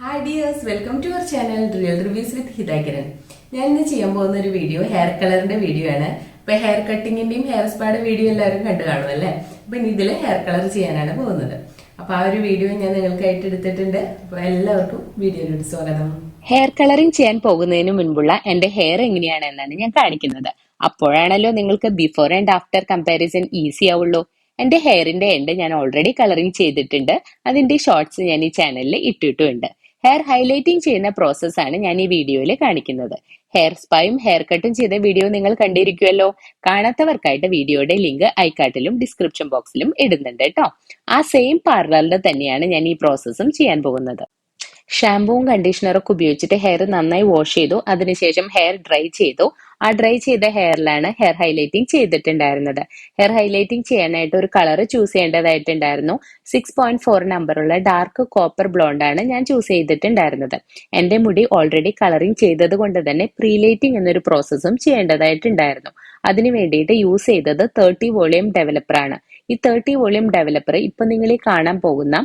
Hi dears, welcome to our channel real reviews with Hitakiran. ഞാൻ ഇന്ന് ചെയ്യാൻ പോകുന്ന ഒരു വീഡിയോ ഹെയർ കളറിന്റെ വീഡിയോ ആണ്. ഇപ്പൊ ഹെയർ കട്ടിങ്ങിന്റെയും ഹെയർ സ്പായുടെ വീഡിയോ എല്ലാവരും കണ്ടു കാണും അല്ലേ? അപ്പൊ ഇനി ഇതിൽ ഹെയർ കളർ ചെയ്യാനാണ് പോകുന്നത്. അപ്പൊ ആ ഒരു വീഡിയോ ഞാൻ നിങ്ങൾക്കായിട്ട് എടുത്തിട്ടുണ്ട്. അപ്പൊ എല്ലാവർക്കും വീഡിയോയിലോട്ട് സ്വാഗതം. ഹെയർ കളറിംഗ് ചെയ്യാൻ പോകുന്നതിന് മുൻപുള്ള എന്റെ ഹെയർ എങ്ങനെയാണ് എന്നാണ് ഞാൻ കാണിക്കുന്നത്. അപ്പോഴാണല്ലോ നിങ്ങൾക്ക് before and after comparison easy ആവുള്ളൂ. എന്റെ ഹെയറിന്റെ എൻഡ് ഞാൻ ഓൾറെഡി കളറിംഗ് ചെയ്തിട്ടുണ്ട്. അതിന്റെ ഷോർട്സ് ഞാൻ ഈ ചാനലിൽ ഇട്ടിട്ടുണ്ട്. ഹെയർ ഹൈലൈറ്റിംഗ് ചെയ്യുന്ന പ്രോസസ്സാണ് ഞാൻ ഈ വീഡിയോയിൽ കാണിക്കുന്നത്. ഹെയർ സ്പായും ഹെയർ കട്ടും ചെയ്ത വീഡിയോ നിങ്ങൾ കണ്ടിരിക്കുമല്ലോ. കാണാത്തവർക്കായിട്ട് വീഡിയോയുടെ ലിങ്ക് ഐക്കാർട്ടിലും ഡിസ്ക്രിപ്ഷൻ ബോക്സിലും ഇടുന്നുണ്ട് കേട്ടോ. ആ സെയിം പാർലറിൽ തന്നെയാണ് ഞാൻ ഈ പ്രോസസ്സും ചെയ്യാൻ പോകുന്നത്. ഷാമ്പുവും കണ്ടീഷണറൊക്കെ ഉപയോഗിച്ചിട്ട് ഹെയർ നന്നായി വാഷ് ചെയ്തു. അതിനുശേഷം ഹെയർ ഡ്രൈ ചെയ്തു. ആ ഡ്രൈ ചെയ്ത ഹെയറിലാണ് ഹെയർ ഹൈലൈറ്റിംഗ് ചെയ്തിട്ടുണ്ടായിരുന്നത്. ഹെയർ ഹൈലൈറ്റിംഗ് ചെയ്യാനായിട്ട് ഒരു കളർ ചൂസ് ചെയ്യേണ്ടതായിട്ടുണ്ടായിരുന്നു. 6.4 നമ്പറുള്ള ഡാർക്ക് കോപ്പർ ബ്ലോണ്ട് ആണ് ഞാൻ ചൂസ് ചെയ്തിട്ടുണ്ടായിരുന്നത്. എന്റെ മുടി ഓൾറെഡി കളറിംഗ് ചെയ്തത് കൊണ്ട് തന്നെ പ്രീലൈറ്റിംഗ് എന്നൊരു പ്രോസസ്സും ചെയ്യേണ്ടതായിട്ടുണ്ടായിരുന്നു. അതിനു വേണ്ടിയിട്ട് യൂസ് ചെയ്തത് 30 വോളിയം ഡെവലപ്പർ ആണ്. ഈ 30 വോളിയം ഡെവലപ്പർ ഇപ്പൊ നിങ്ങൾ ഈ കാണാൻ പോകുന്ന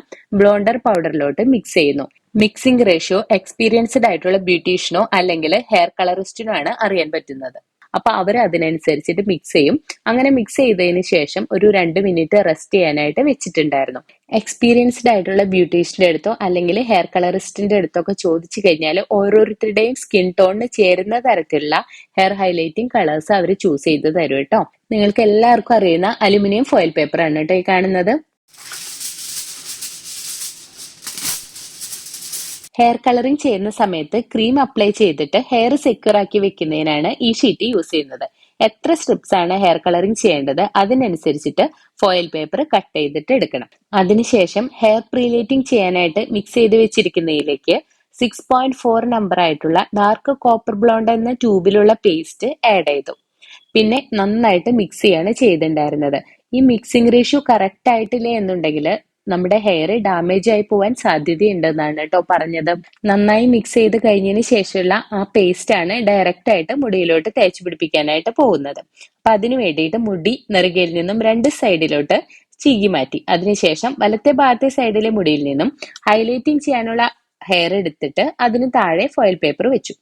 ബ്ലോണ്ടർ പൗഡറിലോട്ട് മിക്സ് ചെയ്യുന്നു. മിക്സിംഗ് റേഷ്യോ എക്സ്പീരിയൻസ്ഡ് ആയിട്ടുള്ള ബ്യൂട്ടീഷ്യനോ അല്ലെങ്കിൽ ഹെയർ കളറിസ്റ്റിനോ ആണ് അറിയാൻ പറ്റുന്നത്. അപ്പൊ അവർ അതിനനുസരിച്ചിട്ട് മിക്സ് ചെയ്യും. അങ്ങനെ മിക്സ് ചെയ്തതിന് ശേഷം ഒരു 2 മിനിറ്റ് റെസ്റ്റ് ചെയ്യാനായിട്ട് വെച്ചിട്ടുണ്ടായിരുന്നു. എക്സ്പീരിയൻസ്ഡ് ആയിട്ടുള്ള ബ്യൂട്ടീഷ്യന്റെ അടുത്തോ അല്ലെങ്കിൽ ഹെയർ കളറിസ്റ്റിന്റെ അടുത്തോ ഒക്കെ ചോദിച്ചു കഴിഞ്ഞാൽ ഓരോരുത്തരുടെയും സ്കിൻ ടോണിന് ചേരുന്ന തരത്തിലുള്ള ഹെയർ ഹൈലൈറ്റിംഗ് കളേഴ്സ് അവർ ചൂസ് ചെയ്ത് തരും കേട്ടോ. നിങ്ങൾക്ക് എല്ലാവർക്കും അറിയുന്ന അലുമിനിയം ഫോയിൽ പേപ്പർ ആണ് കേട്ടോ ഈ കാണുന്നത്. ഹെയർ കളറിംഗ് ചെയ്യുന്ന സമയത്ത് ക്രീം അപ്ലൈ ചെയ്തിട്ട് ഹെയർ സെക്യൂർ ആക്കി വെക്കുന്നതിനാണ് ഈ ഷീറ്റ് യൂസ് ചെയ്യുന്നത്. എത്ര സ്ട്രിപ്സ് ആണ് ഹെയർ കളറിംഗ് ചെയ്യേണ്ടത് അതിനനുസരിച്ചിട്ട് ഫോയിൽ പേപ്പർ കട്ട് ചെയ്തിട്ട് എടുക്കണം. അതിനുശേഷം ഹെയർ പ്രീലേറ്റിംഗ് ചെയ്യാനായിട്ട് മിക്സ് ചെയ്ത് വെച്ചിരിക്കുന്നതിലേക്ക് 6.4 നമ്പർ ആയിട്ടുള്ള ഡാർക്ക് കോപ്പർ ബ്ലോണ്ട് എന്ന ട്യൂബിലുള്ള പേസ്റ്റ് ആഡ് ചെയ്തു. പിന്നെ നന്നായിട്ട് മിക്സ് ചെയ്യാണ് ചെയ്തിട്ടുണ്ടായിരുന്നത്. ഈ മിക്സിംഗ് റേഷ്യോ കറക്റ്റ് ആയിട്ടില്ല എന്നുണ്ടെങ്കിൽ നമ്മുടെ ഹെയർ ഡാമേജ് ആയി പോവാൻ സാധ്യതയുണ്ടെന്നാണ് കേട്ടോ പറഞ്ഞത്. നന്നായി മിക്സ് ചെയ്ത് കഴിഞ്ഞതിന് ശേഷമുള്ള ആ പേസ്റ്റ് ആണ് ഡയറക്റ്റ് ആയിട്ട് മുടിയിലോട്ട് തേച്ച് പിടിപ്പിക്കാനായിട്ട് പോകുന്നത്. അപ്പൊ അതിനു വേണ്ടിയിട്ട് മുടി നെറുകയിൽ നിന്നും 2 സൈഡിലോട്ട് ചീകി മാറ്റി. അതിനുശേഷം വലത്തെ ഭാഗത്തെ സൈഡിലെ മുടിയിൽ നിന്നും ഹൈലൈറ്റിംഗ് ചെയ്യാനുള്ള ഹെയർ എടുത്തിട്ട് അതിന് താഴെ ഫോയിൽ പേപ്പർ വെച്ചു.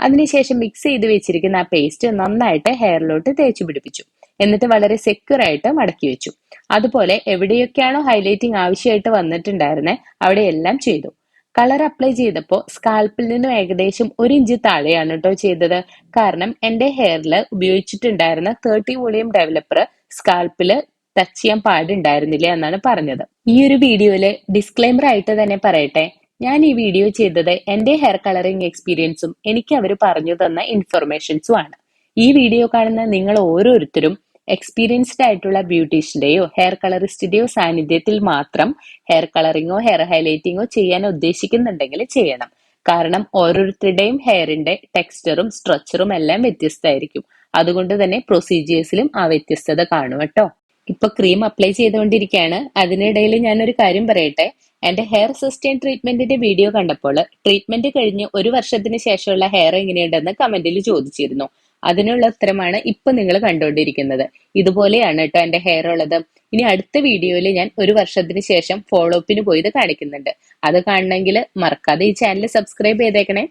അതിനുശേഷം മിക്സ് ചെയ്ത് വെച്ചിരിക്കുന്ന ആ പേസ്റ്റ് നന്നായിട്ട് ഹെയറിലോട്ട് തേച്ച് പിടിപ്പിച്ചു. എന്നിട്ട് വളരെ സെക്യൂർ ആയിട്ട് മടക്കി വെച്ചു. അതുപോലെ എവിടെയൊക്കെയാണോ ഹൈലൈറ്റിംഗ് ആവശ്യമായിട്ട് വന്നിട്ടുണ്ടായിരുന്നത് അവിടെയെല്ലാം ചെയ്തു. കളർ അപ്ലൈ ചെയ്തപ്പോൾ സ്കാൽപ്പിൽ നിന്നും ഏകദേശം 1 ഇഞ്ച് താഴെയാണ് കേട്ടോ ചെയ്തത്. കാരണം എന്റെ ഹെയറിൽ ഉപയോഗിച്ചിട്ടുണ്ടായിരുന്ന 30 വോളിയം ഡെവലപ്പർ സ്കാൽപ്പിൽ ടച്ച് ചെയ്യാൻ പാടുണ്ടായിരുന്നില്ല എന്നാണ് പറഞ്ഞത്. ഈ ഒരു വീഡിയോയില് ഡിസ്ക്ലെയിമർ ആയിട്ട് തന്നെ പറയട്ടെ, ഞാൻ ഈ വീഡിയോ ചെയ്തത് എന്റെ ഹെയർ കളറിംഗ് എക്സ്പീരിയൻസും എനിക്ക് അവർ പറഞ്ഞു തന്ന ഇൻഫർമേഷൻസും ആണ്. ഈ വീഡിയോ കാണുന്ന നിങ്ങൾ ഓരോരുത്തരും എക്സ്പീരിയൻസ്ഡ് ആയിട്ടുള്ള ബ്യൂട്ടീഷ്യന്റെയോ ഹെയർ കളറിസ്റ്റിന്റെയോ സാന്നിധ്യത്തിൽ മാത്രം ഹെയർ കളറിങ്ങോ ഹെയർ ഹൈലൈറ്റിങ്ങോ ചെയ്യാൻ ഉദ്ദേശിക്കുന്നുണ്ടെങ്കിൽ ചെയ്യണം. കാരണം ഓരോരുത്തരുടെയും ഹെയറിന്റെ ടെക്സ്ചറും സ്ട്രക്ചറും എല്ലാം വ്യത്യസ്തമായിരിക്കും. അതുകൊണ്ട് തന്നെ പ്രൊസീജിയേഴ്സിലും ആ വ്യത്യസ്തത കാണും കേട്ടോ. ഇപ്പൊ ക്രീം അപ്ലൈ ചെയ്തുകൊണ്ടിരിക്കുകയാണ്. അതിനിടയിൽ ഞാനൊരു കാര്യം പറയട്ടെ. എന്റെ ഹെയർ സസ്റ്റൈൻ ട്രീറ്റ്മെന്റിന്റെ വീഡിയോ കണ്ടപ്പോൾ ട്രീറ്റ്മെന്റ് കഴിഞ്ഞ് 1 വർഷത്തിന് ശേഷമുള്ള ഹെയർ എങ്ങനെയുണ്ടെന്ന് കമന്റിൽ ചോദിച്ചിരുന്നു. അതിനുള്ള ഉത്തരമാണ് ഇപ്പൊ നിങ്ങൾ കണ്ടുകൊണ്ടിരിക്കുന്നത്. ഇതുപോലെയാണ് കേട്ടോ എന്റെ ഹെയർ ഉള്ളത്. ഇനി അടുത്ത വീഡിയോയിൽ ഞാൻ 1 വർഷത്തിന് ശേഷം ഫോളോ അപ്പിന് പോയത് കാണിക്കുന്നുണ്ട്. അത് കാണണമെങ്കിൽ മറക്കാതെ ഈ ചാനൽ സബ്സ്ക്രൈബ് ചെയ്തേക്കണേ.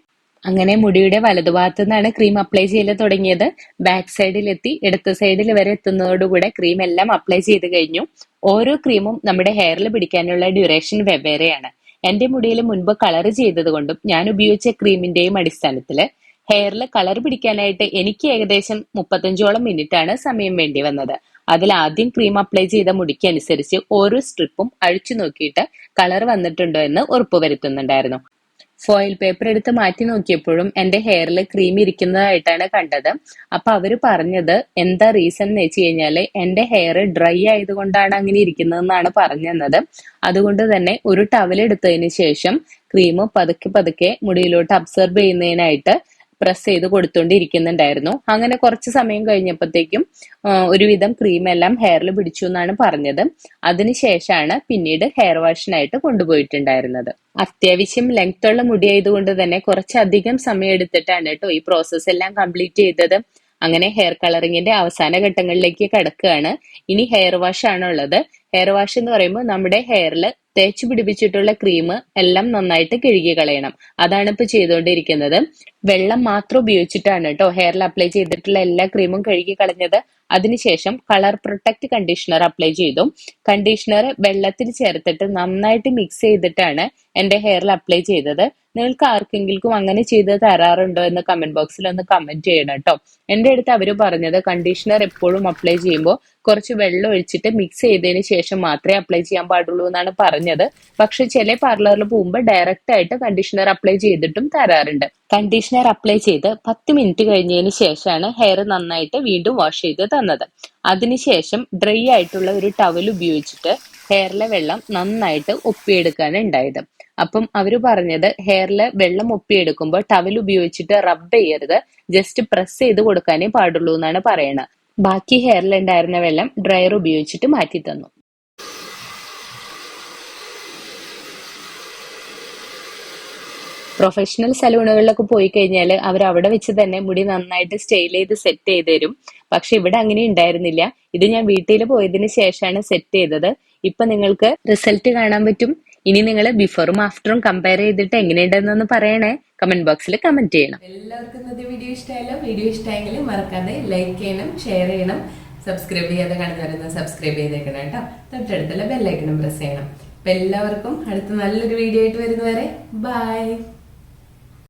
അങ്ങനെ മുടിയുടെ വലതുഭാഗത്തു നിന്നാണ് ക്രീം അപ്ലൈ ചെയ്ത് തുടങ്ങിയത്. ബാക്ക് സൈഡിലെത്തി ഇടത്ത് സൈഡിൽ വരെ എത്തുന്നതോടുകൂടെ ക്രീം എല്ലാം അപ്ലൈ ചെയ്ത് കഴിഞ്ഞു. ഓരോ ക്രീമും നമ്മുടെ ഹെയറിൽ പിടിക്കാനുള്ള ഡ്യൂറേഷൻ വെവ്വേറെയാണ്. എന്റെ മുടിയിൽ മുൻപ് കളർ ചെയ്തത് കൊണ്ടും ഞാൻ ഉപയോഗിച്ച ക്രീമിന്റെയും അടിസ്ഥാനത്തില് ഹെയറിൽ കളർ പിടിക്കാനായിട്ട് എനിക്ക് ഏകദേശം 35ഓളം മിനിറ്റ് ആണ് സമയം വേണ്ടി വന്നത്. അതിൽ ആദ്യം ക്രീം അപ്ലൈ ചെയ്ത മുടിക്ക് അനുസരിച്ച് ഓരോ സ്ട്രിപ്പും അഴിച്ചു നോക്കിയിട്ട് കളർ വന്നിട്ടുണ്ടോ എന്ന് ഉറപ്പുവരുത്തുന്നുണ്ടായിരുന്നു. ഫോയിൽ പേപ്പർ എടുത്ത് മാറ്റി നോക്കിയപ്പോഴും എന്റെ ഹെയറിൽ ക്രീം ഇരിക്കുന്നതായിട്ടാണ് കണ്ടത്. അപ്പൊ അവര് പറഞ്ഞത് എന്താ റീസൺ എന്ന് വെച്ച് കഴിഞ്ഞാല് എന്റെ ഹെയർ ഡ്രൈ ആയതുകൊണ്ടാണ് അങ്ങനെ ഇരിക്കുന്നതെന്നാണ് പറഞ്ഞത്. അതുകൊണ്ട് തന്നെ ഒരു ടവൽ എടുത്തതിന് ശേഷം ക്രീം പതുക്കെ പതുക്കെ മുടിയിലോട്ട് അബ്സർവ് ചെയ്യുന്നതിനായിട്ട് പ്രസ് ചെയ്ത് കൊടുത്തോണ്ടിരിക്കുന്നുണ്ടായിരുന്നു. അങ്ങനെ കുറച്ച് സമയം കഴിഞ്ഞപ്പോഴത്തേക്കും ഒരുവിധം ക്രീം എല്ലാം ഹെയറിൽ പിടിച്ചു എന്നാണ് പറഞ്ഞത്. അതിനുശേഷമാണ് പിന്നീട് ഹെയർ വാഷിനായിട്ട് കൊണ്ടുപോയിട്ടുണ്ടായിരുന്നത്. അത്യാവശ്യം ലെങ്ത് ഉള്ള മുടി ആയതുകൊണ്ട് തന്നെ കുറച്ചധികം സമയം എടുത്തിട്ടാണ് കേട്ടോ ഈ പ്രോസസ് എല്ലാം കംപ്ലീറ്റ് ചെയ്തത്. അങ്ങനെ ഹെയർ കളറിങ്ങിന്റെ അവസാന ഘട്ടങ്ങളിലേക്ക് കടക്കുകയാണ്. ഇനി ഹെയർ വാഷ് ആണ് ഉള്ളത്. ഹെയർ വാഷ് എന്ന് പറയുമ്പോൾ നമ്മുടെ ഹെയറിൽ തേച്ചു പിടിപ്പിച്ചിട്ടുള്ള ക്രീം എല്ലാം നന്നായിട്ട് കഴുകി കളയണം. അതാണ് ഇപ്പൊ ചെയ്തുകൊണ്ടിരിക്കുന്നത്. വെള്ളം മാത്രം ഉപയോഗിച്ചിട്ടാണ് കേട്ടോ ഹെയറിൽ അപ്ലൈ ചെയ്തിട്ടുള്ള എല്ലാ ക്രീമും കഴുകി കളഞ്ഞത്. അതിനുശേഷം കളർ പ്രൊട്ടക്ട് കണ്ടീഷണർ അപ്ലൈ ചെയ്തു. കണ്ടീഷണർ വെള്ളത്തിൽ ചേർത്തിട്ട് നന്നായിട്ട് മിക്സ് ചെയ്തിട്ടാണ് എന്റെ ഹെയറിൽ അപ്ലൈ ചെയ്തത്. നിങ്ങൾക്ക് ആർക്കെങ്കിലും അങ്ങനെ ചെയ്ത് തരാറുണ്ടോ എന്ന് കമന്റ് ബോക്സിൽ ഒന്ന് കമന്റ് ചെയ്യണം കേട്ടോ. എന്റെ അടുത്ത് അവര് പറഞ്ഞത് കണ്ടീഷണർ എപ്പോഴും അപ്ലൈ ചെയ്യുമ്പോൾ കുറച്ച് വെള്ളം ഒഴിച്ചിട്ട് മിക്സ് ചെയ്തതിന് ശേഷം മാത്രമേ അപ്ലൈ ചെയ്യാൻ പാടുള്ളൂ എന്നാണ് പറഞ്ഞത്. പക്ഷെ ചില പാർലറിൽ പോകുമ്പോൾ ഡയറക്റ്റ് ആയിട്ട് കണ്ടീഷണർ അപ്ലൈ ചെയ്തിട്ടും തരാറുണ്ട്. കണ്ടീഷണർ അപ്ലൈ ചെയ്ത് 10 മിനിറ്റ് കഴിഞ്ഞതിന് ശേഷമാണ് ഹെയർ നന്നായിട്ട് വീണ്ടും വാഷ് ചെയ്ത് തന്നത്. അതിനുശേഷം ഡ്രൈ ആയിട്ടുള്ള ഒരു ടവൽ ഉപയോഗിച്ചിട്ട് ഹെയറിലെ വെള്ളം നന്നായിട്ട് ഒപ്പിയെടുക്കാണ് ഉണ്ടായത്. അപ്പം അവര് പറഞ്ഞത് ഹെയറിലെ വെള്ളം ഒപ്പിയെടുക്കുമ്പോൾ ടവൽ ഉപയോഗിച്ചിട്ട് റബ്ബ് ചെയ്യരുത്, ജസ്റ്റ് പ്രസ് ചെയ്ത് കൊടുക്കാനേ പാടുള്ളൂ എന്നാണ് പറയണത്. ബാക്കി ഹെയറിൽ ഉണ്ടായിരുന്ന വെള്ളം ഡ്രയർ ഉപയോഗിച്ചിട്ട് മാറ്റി തന്നു. പ്രൊഫഷണൽ സലൂണുകളിലൊക്കെ പോയി കഴിഞ്ഞാൽ അവർ അവിടെ വെച്ച് തന്നെ മുടി നന്നായിട്ട് സ്റ്റൈൽ ചെയ്ത് സെറ്റ് ചെയ്ത് തരും. പക്ഷെ ഇവിടെ അങ്ങനെ ഉണ്ടായിരുന്നില്ല. ഇത് ഞാൻ വീട്ടിൽ പോയതിനു ശേഷമാണ് സെറ്റ് ചെയ്തത്. ഇപ്പൊ നിങ്ങൾക്ക് റിസൾട്ട് കാണാൻ പറ്റും. ഇനി നിങ്ങൾ ബിഫോറും ആഫ്റ്ററും കമ്പയർ ചെയ്തിട്ട് എങ്ങനെയുണ്ടെന്നൊന്ന് പറയണേ. കമന്റ് ബോക്സിൽ കമന്റ് ചെയ്യണം. എല്ലാവർക്കും ഇന്നത്തെ വീഡിയോ ഇഷ്ടമായല്ലോ. വീഡിയോ ഇഷ്ടമായെങ്കിൽ മറക്കാതെ ലൈക്ക് ചെയ്യണം, ഷെയർ ചെയ്യണം, സബ്സ്ക്രൈബ് ചെയ്യാതെ കാണുന്നവരൊന്ന് സബ്സ്ക്രൈബ് ചെയ്തേക്കണം കേട്ടോ. തൊട്ടടുത്തുള്ള ബെല്ലൈക്കണും പ്രസ് ചെയ്യണം. അപ്പൊ എല്ലാവർക്കും അടുത്ത നല്ലൊരു വീഡിയോ ആയിട്ട് വരുന്നവരെ ബൈ.